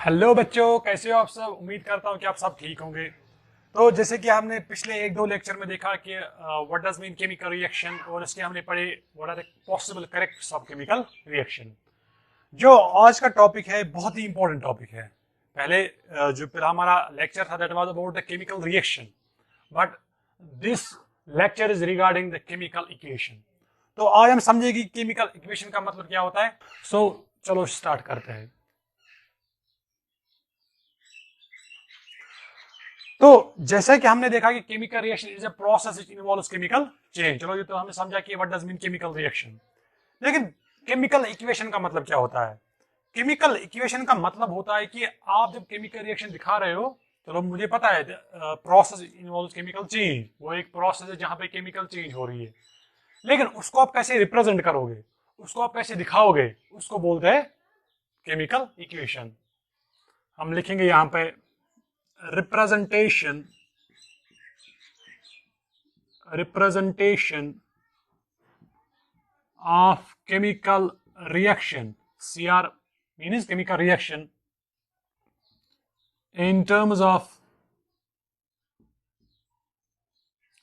Hello बच्चों, कैसे हो आप सब। उम्मीद करता हूँ कि आप सब ठीक होंगे। तो जैसे कि हमने पिछले एक दो लेक्चर में देखा कि what does mean chemical reaction, और इसके हमने पढ़े what are the possible correct of chemical reaction. जो आज का टॉपिक है बहुत ही इंपॉर्टेंट टॉपिक है। पहले जो पहला हमारा लेक्चर था that was about the chemical reaction, but this lecture is regarding the chemical equation. तो आज हम समझेंगे कि केमिकल इक्वेशन का मतलब क्या होता है। चलो स्टार्ट करते हैं। तो जैसा कि हमने देखा कि chemical reaction is a process which involves chemical change. चलो ये तो हमने समझा कि what does mean chemical reaction. लेकिन केमिकल इक्वेशन का मतलब क्या होता है। केमिकल इक्वेशन का मतलब होता है कि आप जब केमिकल रिएक्शन दिखा रहे हो, चलो मुझे पता है प्रोसेस इन्वॉल्व्स केमिकल चेंज, वो एक प्रोसेस है जहां पे केमिकल चेंज हो रही है। लेकिन उसको आप कैसे रिप्रेजेंट करोगे, उसको आप कैसे दिखाओगे, उसको बोलते हैं केमिकल इक्वेशन। हम लिखेंगे यहां पे representation representation of chemical reaction. CR means chemical reaction in terms of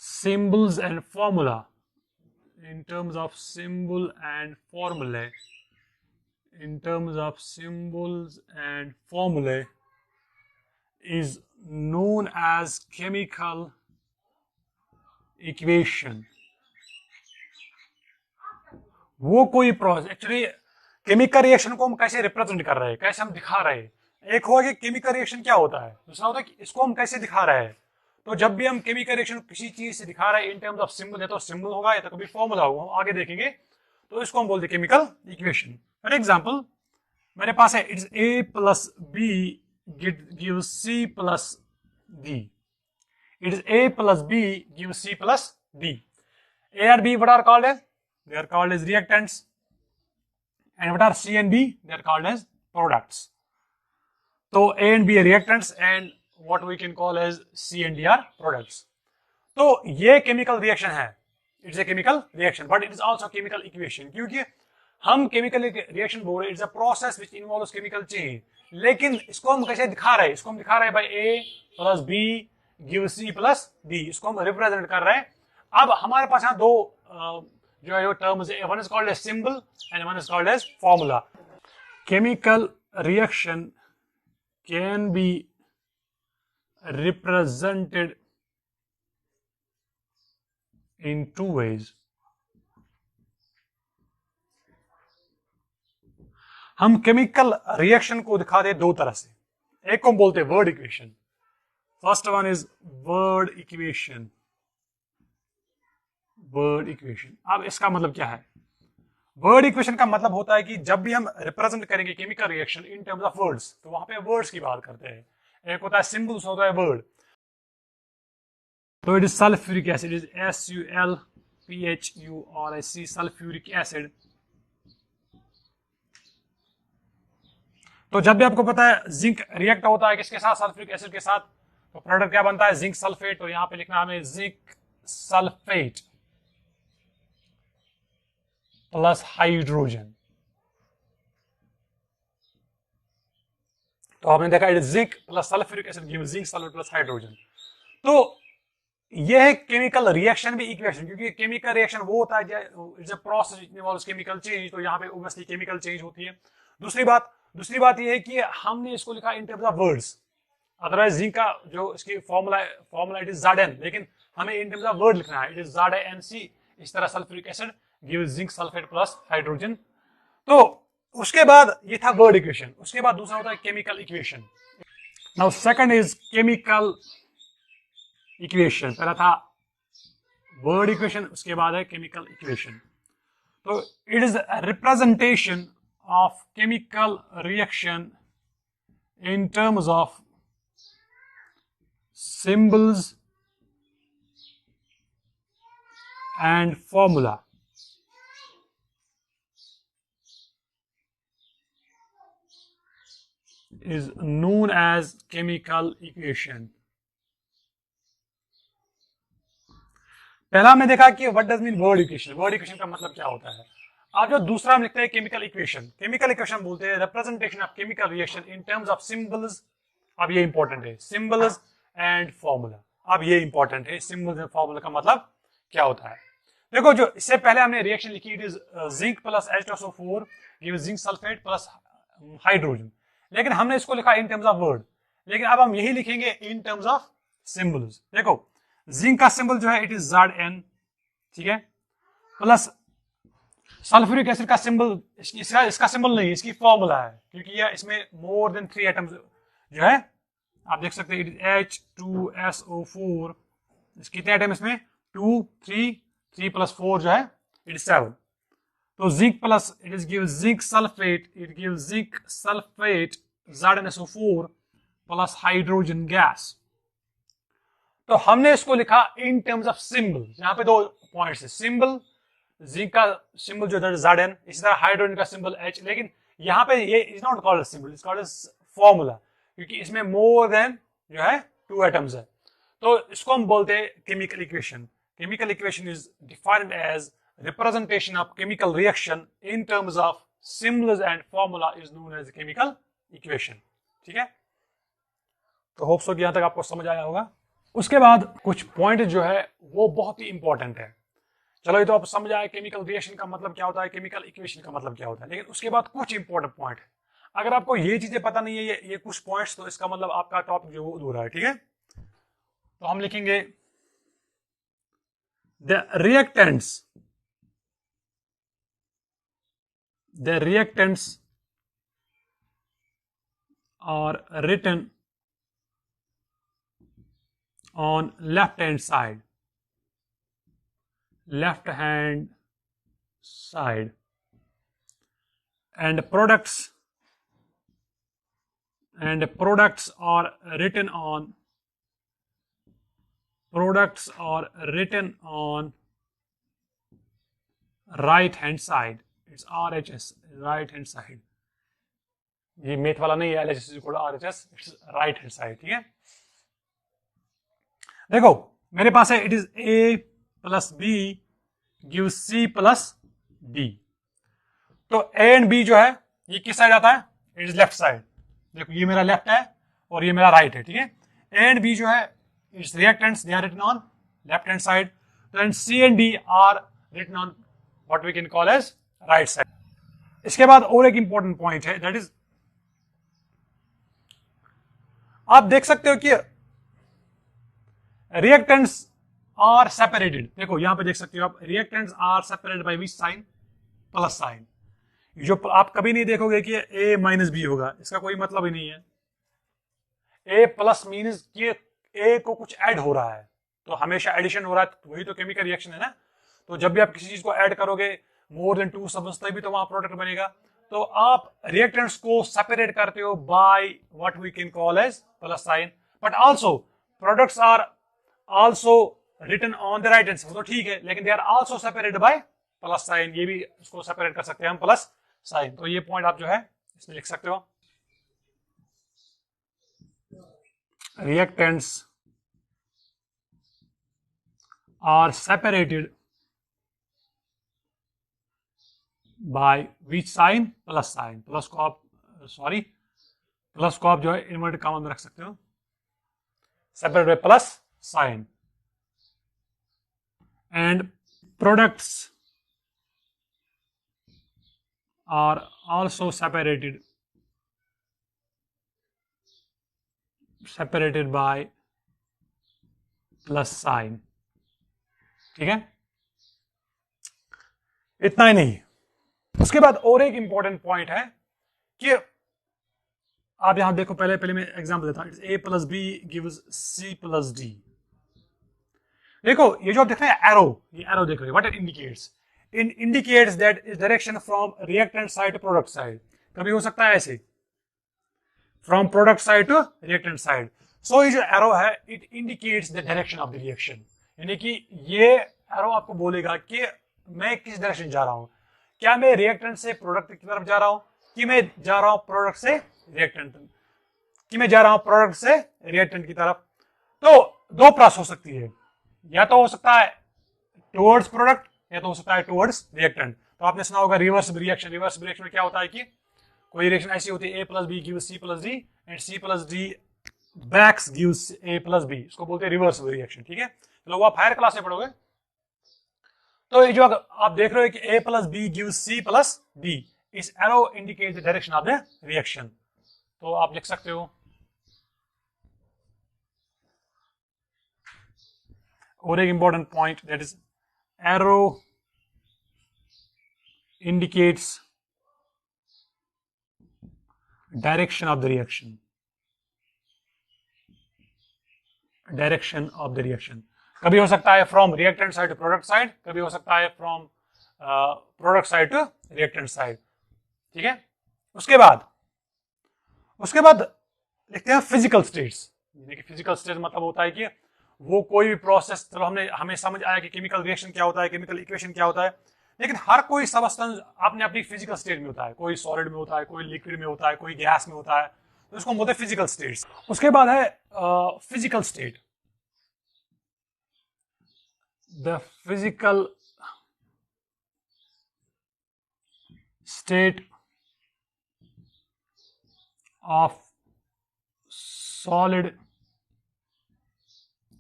symbols and formula. In terms of symbol and formulae. In terms of symbols and formulae is known as chemical equation. वो कोई process actually chemical reaction को हम कैसे represent कर रहे हैं, कैसे हम दिखा रहे हैं। एक हुआ कि केमिकल रिएक्शन क्या होता है, दूसरा होता है कि इसको हम कैसे दिखा रहे हैं। तो जब भी हम केमिकल रिएक्शन किसी चीज से दिखा रहे हैं इन टर्म्स ऑफ सिंबल, या तो सिंबल होगा या तो कभी फॉर्मूला होगा, हम आगे देखेंगे। तो इसको हम बोलते हैं केमिकल इक्वेशन। फॉर एग्जाम्पल मेरे पास है it's A plus B give C plus D. It is A plus B gives C plus D. A and B what are called as? They are called as reactants. And what are C and B? They are called as products. So A and B are reactants and what we can call as C and D are products. तो ये chemical reaction है, it's a chemical reaction, but it is also chemical equation. क्योंकि हम chemical reaction बोल रहे हैं, it's a process which involves chemical change. लेकिन इसको हम कैसे दिखा रहे हैं, इसको हम दिखा रहे हैं by A plus B give C plus D, इसको हम रिप्रेजेंट कर रहे हैं। अब हमारे पास यहाँ दो जो है टर्म्स है, one is called as symbol and one is called as formula. Chemical reaction can be represented in two ways. हम केमिकल रिएक्शन को दिखा दे दो तरह से। एक को हम बोलते हैं word equation. First one is word equation. Word equation, अब इसका मतलब क्या है। वर्ड इक्वेशन का मतलब होता है कि जब भी हम रिप्रेजेंट करेंगे chemical reaction in terms of words, तो वहां पे वर्ड्स की बात करते हैं। एक होता है सिंबल, दूसरा होता है वर्ड। तो it is sulphuric acid, is SULPHURIC, sulphuric acid. तो जब भी आपको पता है जिंक रिएक्ट होता है किसके साथ, सल्फ्यूरिक एसिड के साथ, तो प्रोडक्ट क्या बनता है, जिंक सल्फेट। तो यहां पे लिखना हमें जिंक सल्फेट प्लस हाइड्रोजन। तो आपने देखा it is zinc plus sulphuric acid give zinc sulphate plus hydrogen. तो यह है केमिकल रिएक्शन भी इक्वेशन, क्योंकि केमिकल रिएक्शन वो होता है it's a process involves chemical change. तो यहाँ पे ऑब्वियसली केमिकल चेंज होती है। दूसरी बात यह है कि हमने इसको लिखा इन terms of words. Otherwise zinc का जो इसकी फॉर्मूला इट इज Zn, लेकिन हमें इन टर्म्स ऑफ वर्ड लिखना है, इट इज ZnC। इस तरह sulphuric acid give zinc sulphate plus hydrogen. तो उसके बाद ये था वर्ड इक्वेशन। उसके बाद दूसरा होता है chemical equation. Now second is chemical equation. पहला था वर्ड इक्वेशन, उसके बाद है केमिकल इक्वेशन। तो it is representation of chemical reaction in terms of symbols and formula. Is known as chemical equation. पहला हमने देखा कि what does mean word equation. Word equation का मतलब क्या होता है। अब जो दूसरा हम लिखते हैं केमिकल इक्वेशन, केमिकल इक्वेशन बोलते हैं representation of chemical reaction in terms of symbols. अब ये इंपॉर्टेंट है, सिंबल्स एंड फॉर्मूला। अब ये इंपॉर्टेंट है, सिंबल्स एंड फॉर्मूला का मतलब क्या होता है। देखो जो इससे पहले हमने रिएक्शन लिखी, it is zinc plus H2SO4 gives zinc sulphate plus hydrogen, लेकिन हमने इसको लिखा इन टर्म्स ऑफ वर्ड, लेकिन अब हम यही लिखेंगे इन टर्म्स ऑफ सिंबल्स। देखो जिंक का सिंबल जो है इट इज Zn, ठीक है, प्लस सल्फ्यूरिक एसिड का सिंबल, इसका सिंबल नहीं, इसकी फॉर्मूला है, क्योंकि ये इसमें मोर देन 3 एटम्स जो है आप देख सकते हैं, इट इज H2SO4, कितने एटम इसमें 2 3 प्लस 4 जो है इट इज 7। तो zinc plus it is give zinc sulphate, it give zinc sulphate ZnSO4 plus hydrogen gas. तो हमने इसको लिखा इन टर्म्स ऑफ सिंबल। यहाँ पे 2 पॉइंट्स है, सिंबल जिंक का सिंबल जो है Zn, इसी तरह हाइड्रोजन का सिंबल H, लेकिन यहाँ पे ये is not called symbol, is called formula, क्योंकि इसमें मोर देन जो है 2 एटम्स है। तो इसको हम बोलते हैं chemical equation. Chemical equation is defined as representation of chemical reaction in terms of symbols and formula is known as chemical equation. ठीक है, तो होप सो कि यहां तक आपको समझ आया होगा। उसके बाद कुछ पॉइंट जो है वो बहुत ही इंपॉर्टेंट है। चलो ये तो आप समझ आए केमिकल रिएक्शन का मतलब क्या होता है, केमिकल इक्वेशन का मतलब क्या होता है, लेकिन उसके बाद कुछ इंपॉर्टेंट पॉइंट है। अगर आपको ये चीजें पता नहीं है, ये कुछ पॉइंट्स, तो इसका मतलब आपका टॉपिक जो वो अधूरा है। ठीक है, तो हम लिखेंगे the reactants are written on left hand side, and products are written on right hand side. It's RHS, right hand side. ये मेथ वाला नहीं है, LHS is RHS, it's right hand side. ठीक है, देखो मेरे पास है it is A plus B gives C plus D। तो A एंड B जो है ये किस साइड आता है, इट इज लेफ्ट साइड। देखो ये मेरा लेफ्ट है और ये मेरा राइट है। ठीक है, A एंड B जो है it's reactants, they are written on left hand side, and C and D are written on what we can call as right side. इसके बाद और एक इंपॉर्टेंट पॉइंट है, दैट इज आप देख सकते हो कि रिएक्टेंट्स आर सेपरेटेड। देखो यहां पे देख सकते हो आप, reactants are separated by which sign, plus sign. जो आप कभी नहीं देखोगे कि A माइनस B होगा, इसका कोई मतलब ही नहीं है। A प्लस मीन्स कि A को कुछ ऐड हो रहा है, तो हमेशा एडिशन हो रहा है, वही तो केमिकल रिएक्शन है ना। तो जब भी आप किसी चीज को ऐड करोगे मोर देन 2 सब्सटेंस भी तो वहां प्रोडक्ट बनेगा। तो आप रिएक्टेंट्स को सेपरेट करते हो by what we can call as plus sign, but also products are also written on the right hand side. तो ठीक है, लेकिन they are also separated by plus sign, ये भी इसको सेपरेट कर सकते हैं हम प्लस साइन। तो ये पॉइंट आप जो है इसमें लिख सकते हो, reactants are separated by which sign, plus sign. Plus को आप जो है इन्वर्टेड कॉमा में रख सकते हो, separate by plus sign. And products are also separated by plus sign. ठीक है, इतना ही नहीं, उसके बाद और एक इंपॉर्टेंट पॉइंट है कि आप यहां देखो, पहले मैं एग्जांपल देता हूं, A plus B gives C plus D। देखो ये जो आप देख रहे हैं एरो, ये एरो देख रहे हैं, what it indicates, it indicates that is direction from reactant side to product side. कभी हो सकता है ऐसे, from product side to reactant side. So ये जो एरो है it indicates the direction of the reaction, यानी कि ये एरो आपको बोलेगा कि मैं किस डायरेक्शन जा रहा हूं, क्या मैं रिएक्टेंट से प्रोडक्ट की तरफ जा रहा हूं, कि मैं जा रहा हूं प्रोडक्ट से रिएक्टेंट, कि मैं जा रहा हूं प्रोडक्ट से रिएक्टेंट की तरफ। तो 2 प्रोसेस हो सकती है, या तो हो सकता है टुवर्ड्स प्रोडक्ट, या तो हो सकता है टुवर्ड्स रिएक्टेंट। तो आपने सुना होगा रिवर्स रिएक्शन। रिवर्स रिएक्शन में क्या होता है कि कोई रिएक्शन ऐसी होती है, A+B gives C+D and C+D backs gives A+B, इसको बोलते हैं रिवर्स रिएक्शन। ठीक है, तो लोग आप हायर क्लास में पढ़ोगे। तो ये जो आप देख रहे हो कि A+B गिव्स C+D, इस arrow indicate the direction of the reaction. तो आप लिख सकते हो और एक important point, that is arrow indicates direction of the reaction. Direction of the reaction कभी हो सकता है from reactant side to product side, कभी हो सकता है from product side to reactant side. ठीक है, उसके बाद लिखते हैं फिजिकल स्टेट्स। फिजिकल स्टेट मतलब होता है कि वो कोई भी प्रोसेस, चलो हमें समझ आया कि केमिकल रिएक्शन क्या होता है, केमिकल इक्वेशन क्या होता है, लेकिन हर कोई सबस्टेंस अपने अपनी फिजिकल स्टेट में होता है। कोई सॉलिड में होता है, कोई लिक्विड में होता है, कोई गैस में होता है, तो इसको बोलते हैं फिजिकल स्टेट्स। उसके बाद है physical state. The physical state of solid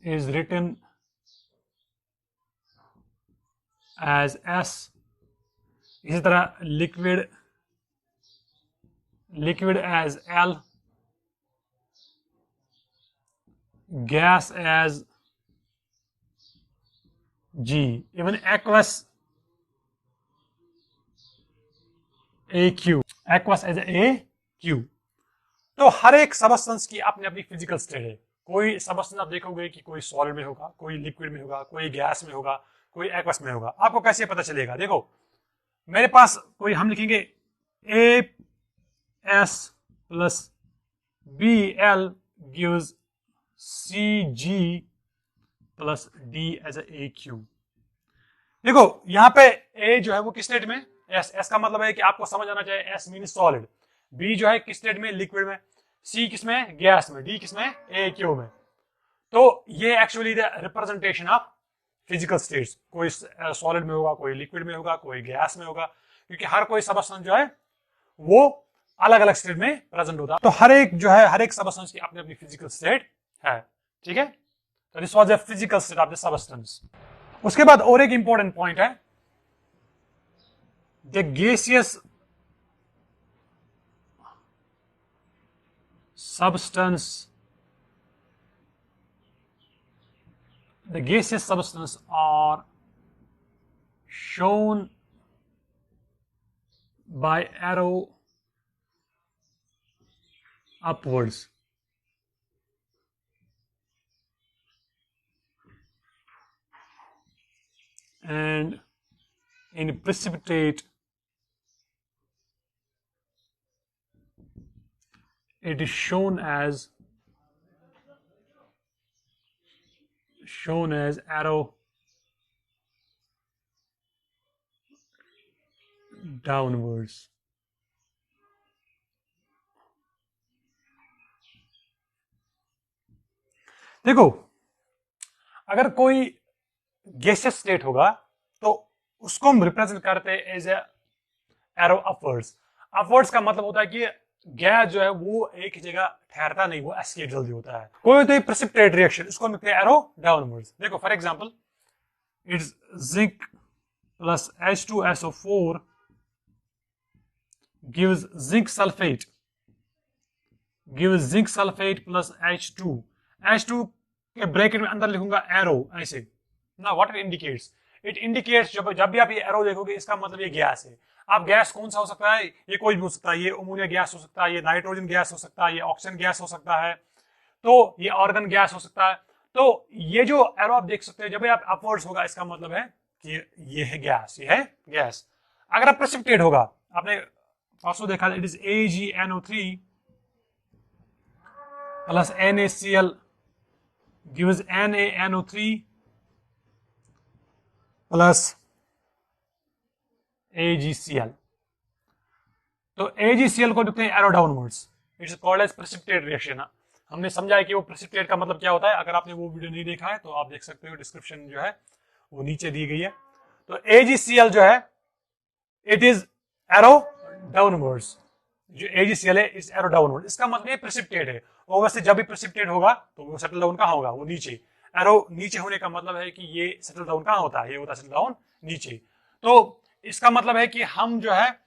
is written as S। इसी तरह liquid as L, gas as G, even aqueous AQ, aqueous as AQ। तो हर एक सबस्टेंस की अपनी अपनी फिजिकल स्टेट है। कोई सबस्टेंस आप देखोगे कि कोई सॉलिड में होगा, कोई लिक्विड में होगा, कोई गैस में होगा, कोई एक्वस में होगा। आपको कैसे पता चलेगा? देखो मेरे पास कोई, हम लिखेंगे AS plus BL gives CG plus D as a AQ। देखो यहाँ पे A जो है वो किस स्टेट में, S का मतलब है कि आपको समझ आना चाहिए S मीन सॉलिड, B जो है किस स्टेट में, लिक्विड में, C किसमें, गैस में, D किसमें, AQ में। तो ये actually the representation of physical states. कोई सॉलिड में होगा, कोई लिक्विड में होगा, कोई गैस में होगा, क्योंकि हर कोई सबस्टेंस जो है वो अलग अलग स्टेट में प्रेजेंट होता है। तो हर एक सबस्टेंस की अपनी अपनी फिजिकल स्टेट है। ठीक है, तो this was the physical state of the substance. उसके बाद और एक इंपॉर्टेंट पॉइंट है, the gaseous substance, the gaseous substance are shown by arrow upwards, and in precipitate it is shown as arrow downwards। देखो अगर कोई गैसियस स्टेट होगा तो उसको हम रिप्रेजेंट करते हैं as a arrow upwards. Upwards का मतलब होता है कि गैस जो है वो एक ही जगह ठहरता नहीं, वो एस्केप जल्दी होता है। कोई तो प्रेसिपिटेट रिएक्शन, इसको हम लिखते हैं एरो डाउनवर्ड्स। देखो for example, it's zinc plus H2SO4 gives zinc sulfate plus H2 के ब्रैकेट में अंदर लिखूंगा एरो ऐसे ना। व्हाट इट इंडिकेट्स जब भी आप ये एरो देखोगे इसका मतलब ये गैस है। अब गैस कौन सा हो सकता है, ये कोई भी हो सकता है, ये अमोनिया गैस हो सकता है, ये नाइट्रोजन गैस हो सकता है, ये ऑक्सीजन गैस हो सकता है, तो ये ऑर्गन गैस हो सकता है। तो ये जो एरो आप देख सकते हैं, जब आप अपवर्ड्स होगा इसका मतलब है कि ये है गैस, ये है गैस। अगर आप प्रेसिपिटेट होगा, आपने परसों देखा, it is AgNO3 plus NaCl gives NaNO3 plus AgCl। तो AgCl को लिखते हैं arrow downwards. It's called as precipitate reaction. हमने समझा है कि वो प्रेसिपिटेट का मतलब क्या होता है। अगर आपने वो वीडियो नहीं देखा है तो आप देख सकते हो, डिस्क्रिप्शन जो है वो नीचे दी गई है। तो AgCl जो है इट इज एरो डाउनवर्ड्स, जो AgCl है इज एरो डाउनवर्ड, इसका मतलब ये प्रेसिपिटेट है। ओवरसे जब भी प्रेसिपिटेट होगा तो वो सेटल डाउन कहाँ होगा, वो नीचे। एरो नीचे होने का मतलब है कि ये सेटल डाउन कहाँ होता है, ये होता है सेटल डाउन नीचे। तो इसका मतलब है कि हम जो है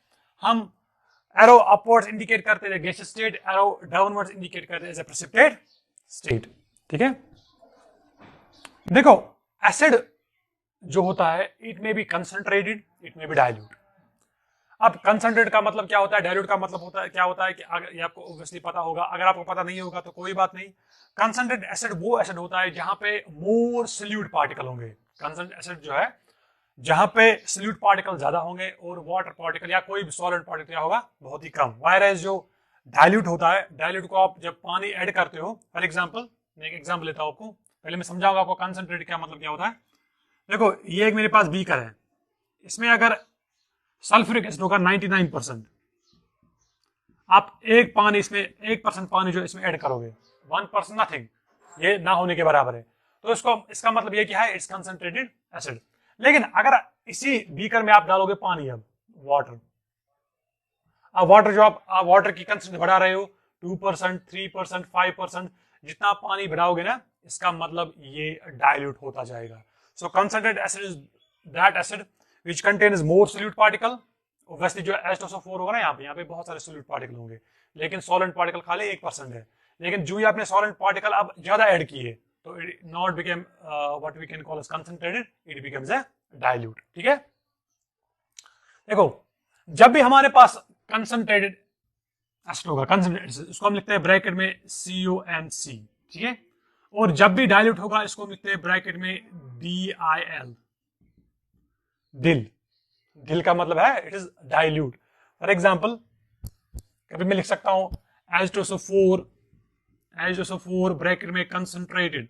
हम एरो अपवर्ड्स इंडिकेट करते हैं gaseous state, arrow downwards indicate करते हैं एज ए प्रेसिपिटेट स्टेट। ठीक है, देखो एसिड जो होता है it may be concentrated, it may be dilute. अब कंसंट्रेट का मतलब क्या होता है, डाइल्यूट का मतलब होता है क्या होता है कि अगर ये आपको ऑब्वियसली पता होगा, अगर आपको पता नहीं होगा तो कोई बात नहीं। कंसंट्रेट एसिड वो एसिड होता है जहां पे मोर सॉल्यूट पार्टिकल होंगे। कंसंट्रेट एसिड जो है जहां पे सॉल्यूट पार्टिकल ज्यादा होंगे और वाटर पार्टिकल या कोई भी सॉलिड पार्टिकल क्या होगा, बहुत ही कम। वायरस जो डाइल्यूट होता है, डाइल्यूट को आप जब पानी ऐड करते हो, फॉर एग्जांपल मैं एक एग्जांपल लेता हूं आपको, पहले मैं समझाऊंगा आपको कंसंट्रेट क्या मतलब क्या होता है। देखो ये एक मेरे पास बीकर है, इसमें अगर सल्फ्यूरिक एसिड होगा 99%, आप एक पानी इसमें 1% पानी जो इसमें ऐड करोगे, 1% नथिंग, ये ना होने के बराबर है। तो इसका मतलब ये क्या है, इट्स कंसंट्रेटेड एसिड। लेकिन अगर इसी बीकर में आप डालोगे पानी, अब वाटर, अब वाटर जो आप वाटर की कंसंट्रेशन बढ़ा रहे हो 2%, 3%, 5%, जितना पानी बढ़ाओगे ना, इसका मतलब ये डाइल्यूट होता जाएगा। So concentrated acid is that acid which contains more solute particle। Obviously जो H2SO4 होगा ना, यहाँ पे बहुत सारे solute particle होंगे, लेकिन solvent particle खाली 1% है। लेकिन जो ही आपने solvent particle अब ज्यादा ऐड किए तो it not became what we can call as concentrated, it becomes a dilute। ठीक है, देखो जब भी हमारे पास concentrated एसिड होगा, concentrated इसको हम लिखते हैं ब्रैकेट में CONC। ठीक है, और जब भी डाइल्यूट होगा इसको हम लिखते हैं ब्रैकेट में DIL। दिल का मतलब है it is dilute. For example कभी मैं लिख सकता हूं H2SO4 ब्रैकेट में कंसंट्रेटेड,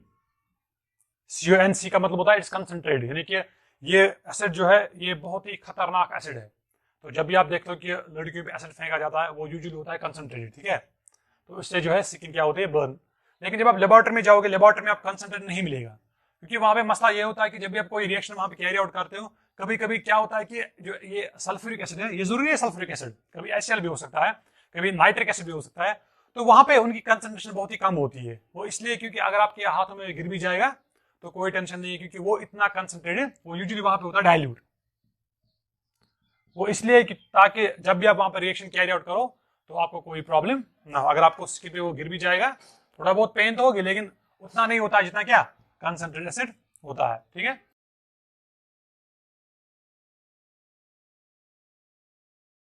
CONC का मतलब होता है इट्स कंसंट्रेटेड, यानी कि ये एसिड जो है ये बहुत ही खतरनाक एसिड है। तो जब भी आप देखते हो कि लड़कियों पे एसिड फेंका जाता है वो यूजुअली होता है कंसंट्रेटेड। ठीक है, तो इससे जो है स्किन क्या होती है, बर्न। लेकिन जब आप लेबोरेटरी में जाओगे, लेबोरेटरी में आप कंसंट्रेट नहीं मिलेगा, क्योंकि वहां पे मसला ये होता है कि जब भी आप कोई रिएक्शन वहां पे कैरी आउट करते हो, कभी कभी क्या होता है कि जो ये सल्फ्यूरिक एसिड है, ये जरूरी है सल्फ्यूरिक एसिड, कभी HCl भी हो सकता है, कभी नाइट्रिक एसिड भी हो सकता है, तो वहां पे उनकी कंसंट्रेशन बहुत ही कम होती है। वो इसलिए क्योंकि अगर आपके हाथों में गिर भी जाएगा तो कोई टेंशन नहीं है, क्योंकि वो इतना कंसंट्रेटेड, वो यूजुअली वहां पे होता है डाइल्यूट। वो इसलिए कि ताकि जब भी आप वहां पर रिएक्शन कैरी आउट करो तो आपको कोई प्रॉब्लम ना हो। अगर आपको स्किन पे वो गिर भी जाएगा, थोड़ा बहुत पेन तो होगी, लेकिन उतना नहीं होता जितना क्या कंसंट्रेटेड एसिड होता है। ठीक है,